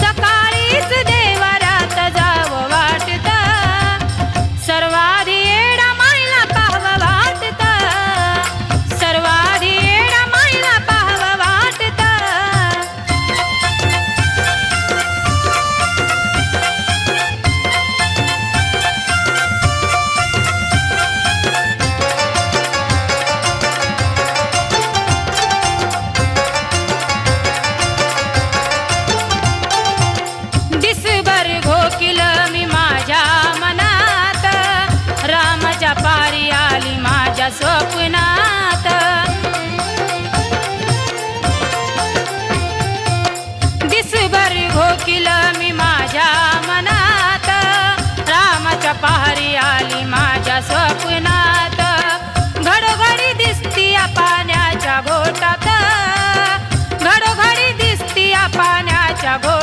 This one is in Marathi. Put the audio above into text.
सकाळीच देवरात जावं वाटत, सर्वाधी येडा माईला पाहावं वाटत, सर्वाधी येडा माईला पाहावं वाटत. दिसभर घोकील मी माझ्या मनात, रामाच्या पारी आली माझ्या स्वप्नात. दिसभर घोकील मी